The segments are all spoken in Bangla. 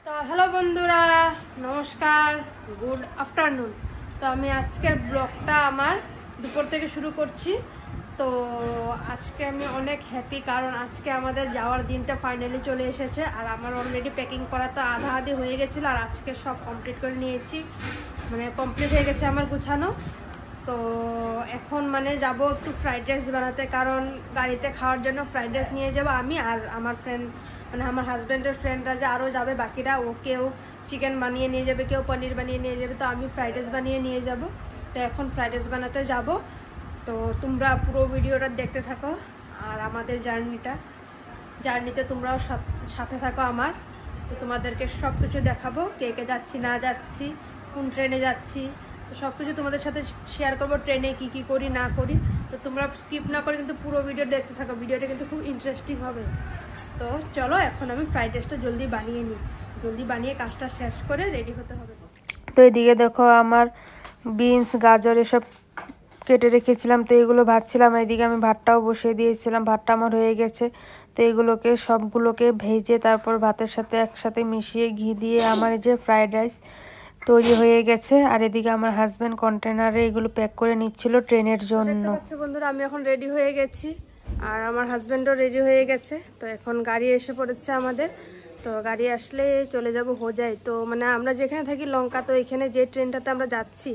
তো হ্যালো বন্ধুরা, নমস্কার, গুড আফটারনুন। তো আমি আজকের ব্লগটা আমার দুপুর থেকে শুরু করছি। তো আজকে আমি অনেক হ্যাপি, কারণ আজকে আমাদের যাওয়ার দিনটা ফাইনালি চলে এসেছে। আর আমার অলরেডি প্যাকিং করা তো আধা আধি হয়ে গেছিলো, আর আজকে সব কমপ্লিট করে নিয়েছি, মানে কমপ্লিট হয়ে গেছে আমার গুছানো। তো এখন মানে যাব একটু ফ্রাইড রাইস বানাতে, কারণ গাড়িতে খাওয়ার জন্য ফ্রাইড রাইস নিয়ে যাবো আমি আর আমার ফ্রেন্ড, মানে আমার হাজব্যান্ডের ফ্রেন্ডরা যে আরও যাবে বাকিরা, ও কেউ চিকেন বানিয়ে নিয়ে যাবে, কেউ পনির বানিয়ে নিয়ে যাবে, তো আমি ফ্রাইড রাইস বানিয়ে নিয়ে যাব। তো এখন ফ্রাইড রাইস বানাতে যাব। তো তোমরা পুরো ভিডিওটা দেখতে থাকো, আর আমাদের জার্নিতে তোমরাও সাথে থাকো আমার। তো তোমাদেরকে সব কিছু দেখাবো, কে কে যাচ্ছি না যাচ্ছি, কোন ট্রেনে যাচ্ছি, তো সব কিছু তোমাদের সাথে শেয়ার করবো, ট্রেনে কি কি করি না করি। তো তোমরা স্কিপ না করে কিন্তু পুরো ভিডিও দেখতে থাকো, ভিডিওটা কিন্তু খুব ইন্টারেস্টিং হবে। তো চলো এখন আমি ফ্রাইড রাইসটা জলদি বানিয়ে নিই, জলদি বানিয়ে কাজটা শেষ করে রেডি হতে হবে। তো এদিকে দেখো আমার বিনস গাজর এসব কেটে রেখেছিলাম, তো এগুলো ভাজছিলাম। এদিকে আমি ভাতটাও বসিয়ে দিয়েছিলাম, ভাতটা আমার হয়ে গেছে। তো এগুলোকে সবগুলোকে ভেজে তারপর ভাতের সাথে একসাথে মিশিয়ে ঘি দিয়ে আমার যে ফ্রাইড রাইস তৈরি হয়ে গেছে। আর এদিকে আমার হাজব্যান্ড কন্টেনারে এগুলো প্যাক করে নিচ্ছিল ট্রেনের জন্য। আচ্ছা বন্ধুরা, আমি এখন রেডি হয়ে গেছি আর আমার হাজব্যান্ডও রেডি হয়ে গেছে। তো এখন গাড়ি এসে পড়েছে আমাদের। তো গাড়ি আসলে চলে যাব হোজাই। তো মানে আমরা যেখানে থাকি লঙ্কা, তো এখানে যে ট্রেনটাতে আমরা যাচ্ছি,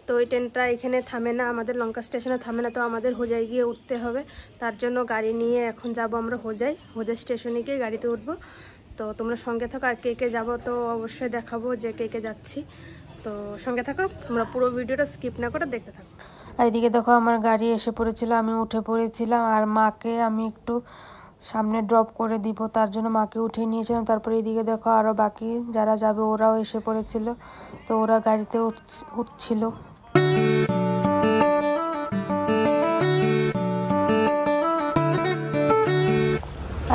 তো ওই ট্রেনটা এখানে থামে না, আমাদের লঙ্কা স্টেশনে থামে না। তো আমাদের হোজাই গিয়ে উঠতে হবে, তার জন্য গাড়ি নিয়ে এখন যাব আমরা হোজাই স্টেশনে গিয়ে গাড়িতে উঠবো। তো তোমরা সঙ্গে থাকো, আর কে কে যাবো তো অবশ্যই দেখাবো যে কে কে যাচ্ছি। তো সঙ্গে থাকো, তোমরা পুরো ভিডিওটা স্কিপ না করে দেখতে থাকো। এইদিকে দেখো আমার গাড়ি এসে পড়েছিল, আমি উঠে পড়েছিলাম, আর মাকে আমি একটু সামনে ড্রপ করে দিব, তার জন্য মাকে উঠে নিয়েছিলাম। তারপরে এইদিকে দেখো আরও বাকি যারা যাবে ওরাও এসে পড়েছিল, তো ওরা গাড়িতে উঠছিল।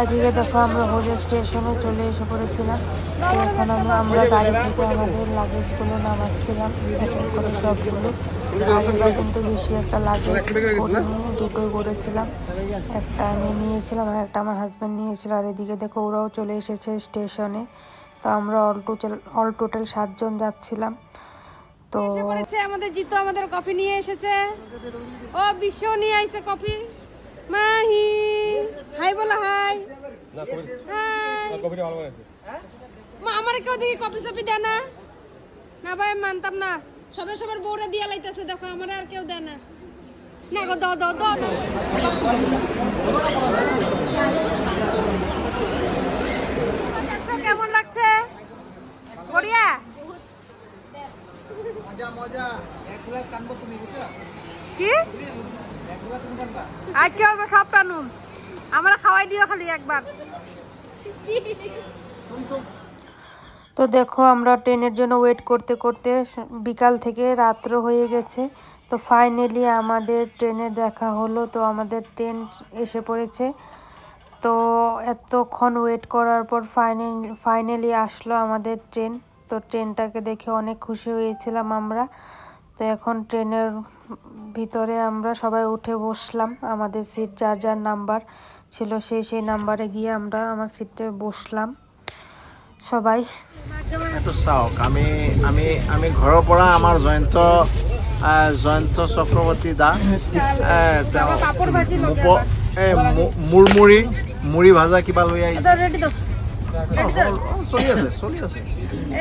এদিকে দেখো আমরা হোজাই স্টেশনে চলে এসে পড়েছিলাম। তো এখন আমরা গাড়ি থেকে আমাদের লাগেজগুলো নামাচ্ছিলাম, এক এক করে সবগুলো। আমরা কিন্তু বেশি একটা লাগেজ করিনি, দুটোই করেছিলাম, একটা আমি নিয়েছিলাম আর একটা আমার হাজব্যান্ড নিয়েছিল। আর এদিকে দেখো ওরাও চলে এসেছে স্টেশনে। তো আমরা অল টোটাল 7 জন যাচ্ছিলাম। তো আমাদের জিতু আমাদের কফি নিয়ে এসেছে, ও বিশ্ব নিয়ে আইছে কফি। মাহি হাই বলা, হাই মা, আমার কেউ দেখি কফি সফি দেয় না। না ভাই মানতাম না, সবার বউরা দিয়া লাইতেছে, দেখো আমার আর কেউ দেয় না। না গো দাও দাও দাও। কেমন লাগছে বড়িয়া? কি আজকে আমরা সব টানুম, আমরা খাওয়াই দিও খালি একবার। তো দেখো আমরা ট্রেনের জন্য ওয়েট করতে করতে বিকাল থেকে রাত্র হয়ে গেছে। তো ফাইনালি আমাদের ট্রেনে দেখা হলো, তো আমাদের ট্রেন এসে পড়েছে। তো এতক্ষণ ওয়েট করার পর ফাইনালি আসলো আমাদের ট্রেন। তো ট্রেনটাকে দেখে অনেক খুশি হয়েছিলাম আমরা। তো এখন ট্রেনের ভিতরে আমরা সবাই উঠে বসলাম, আমাদের সিট যার যার নাম্বার ছিল সেই নাম্বারে গিয়ে আমরা আমার সিটে বসলাম সবাই। আমি ঘৰৰ পৰা আমাৰ জয়ন্ত চক্ৰৱৰ্তী দা মুড়ি ভাজা কিবা লৈ আহিছে।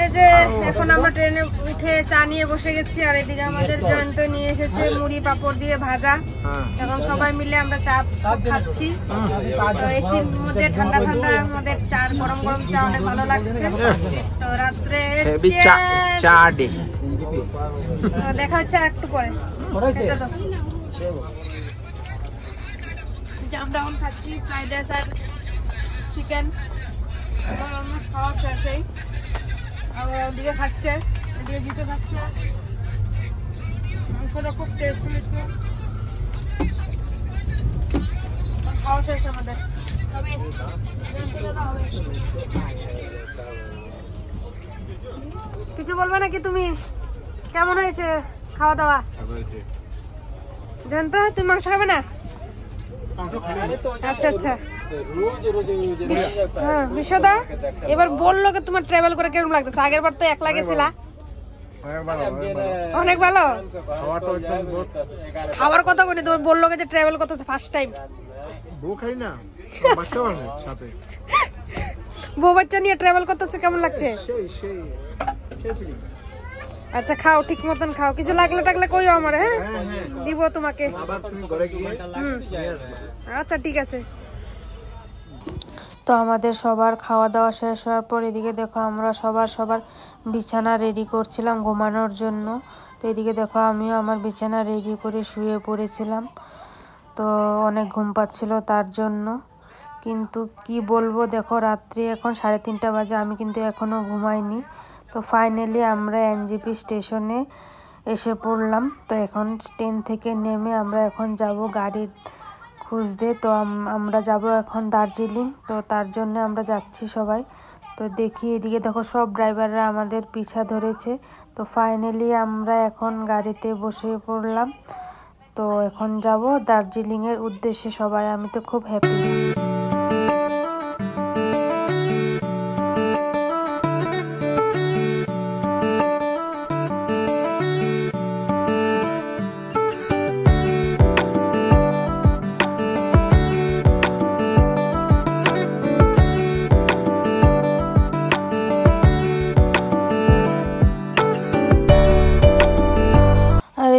এই যে এখন আমরা ট্রেনে উঠে চা নিয়ে বসে গেছি, আর এদিকে আমাদের জয়ন্ত নিয়ে এসেছে মুড়ি পাপড় দিয়ে ভাজা। এখন সবাই মিলে আমরা চা খাচ্ছি। তো এসির মধ্যে ঠান্ডা ঠান্ডার মধ্যে চা, গরম গরম চা অনেক ভালো লাগছে। তো রাত্রে দেখা হচ্ছে আর একটু পরে। আমরা এখন খাচ্ছি ফ্রাইড রাইস আর চিকেন, আমার অলমোস্ট খাওয়া শেষই। আর ওদিকে খাচ্ছে, এদিকে জিতে খাচ্ছে, মাংসটা খুব টেস্ট হয়েছে, খাওয়া শেষ আমাদের। কিছু বলবে নাকি তুমি? কেমন হয়েছে খাওয়া দাওয়া? জয়ন্ত তুমি মাংস খাবে না? আচ্ছা আচ্ছা। হ্যাঁ বিশ্বদা, এবার বললো কি তোমার ট্রাভেল করে কেমন লাগতেছে? আগের বার তো একলা গেছিলা। অনেক ভালো। খাওয়ার কথা বলি, তোমার বললো যে ট্রাভেল করতেছে ফার্স্ট টাইম। বউ খাই না, বাচ্চা আছে সাথে। বউ বাচ্চা নিয়ে ট্রাভেল করতেছে, কেমন লাগছে? আচ্ছা খাও, ঠিক মতন খাও, কিছু লাগলে টাগলে কইও আমার। হ্যাঁ দিব তোমাকে। আচ্ছা ঠিক আছে। তো আমাদের সবার খাওয়া দাওয়া শেষ হওয়ার পর এদিকে দেখো আমরা সবার বিছানা রেডি করছিলাম ঘুমানোর জন্য। তো এদিকে দেখো আমিও আমার বিছানা রেডি করে শুয়ে পড়েছিলাম। তো অনেক ঘুম পাচ্ছিল তার জন্য, কিন্তু কি বলবো, দেখো রাত্রি এখন 3:30 বাজে, আমি কিন্তু এখনো ঘুমাইনি। তো ফাইনালি আমরা এনজেপি স্টেশনে এসে পড়লাম। তো এখন ট্রেন থেকে নেমে আমরা এখন যাব গাড়ি খুঁজতে। তো আমরা যাব এখন দার্জিলিং। তো তার জন্য আমরা যাচ্ছি সবাই। তো দেখি এদিকে দেখো সব ড্রাইভাররা আমাদের পিছা ধরেছে। তো ফাইনালি আমরা এখন গাড়িতে বসে পড়লাম। তো এখন যাব দার্জিলিংয়ের উদ্দেশ্যে সবাই। আমি তো খুব হ্যাপি।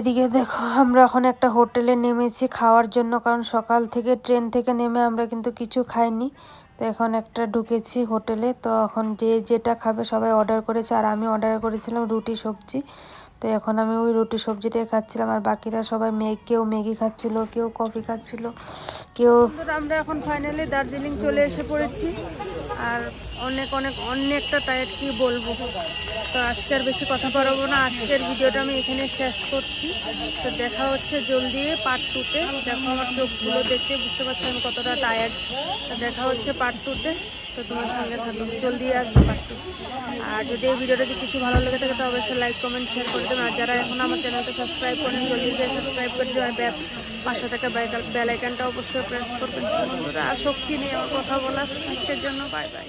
এদিকে দেখো আমরা এখন একটা হোটেলে নেমেছি খাওয়ার জন্য, কারণ সকাল থেকে ট্রেন থেকে নেমে আমরা কিন্তু কিছু খাইনি। তো এখন একটা ঢুকেছি হোটেলে। তো এখন যে যেটা খাবে সবাই অর্ডার করেছে, আর আমি অর্ডার করেছিলাম রুটি সবজি। তো এখন আমি ওই রুটি সবজিটাই খাচ্ছিলাম, আর বাকিরা সবাই কেউ ম্যাগি খাচ্ছিল, কেউ কফি খাচ্ছিল, কেউ। আমরা এখন ফাইনালি দার্জিলিং চলে এসে পড়েছি, আর অনেকটা টায়ার্ড, কি বলবো। তো আজকে আর বেশি কথা বলবো না, আজকের ভিডিওটা আমি এখানে শেষ করছি। তো দেখা হচ্ছে জলদি পার্ট 2-তে। দেখো আমার চোখগুলো দেখতে বুঝতে পারছি আমি কতটা টায়ার্ড। তো দেখা হচ্ছে পার্ট 2-তে। তো তোমার সঙ্গে থাকো, জলদি আসবে পার্ট 2। আর যদি এই ভিডিওটা কিছু ভালো লেগে থাকে তো অবশ্যই লাইক কমেন্ট শেয়ার করে দেবেন। আর যারা এখন আমার চ্যানেলটা সাবস্ক্রাইব করেন জলদি গিয়ে সাবস্ক্রাইব করে দেবেন, পাশে থাকা বেল আইকনটা অবশ্যই প্রেস করবেন। আর শক্তি নিয়ে আমার কথা বলার, আজকের জন্য বাই বাই।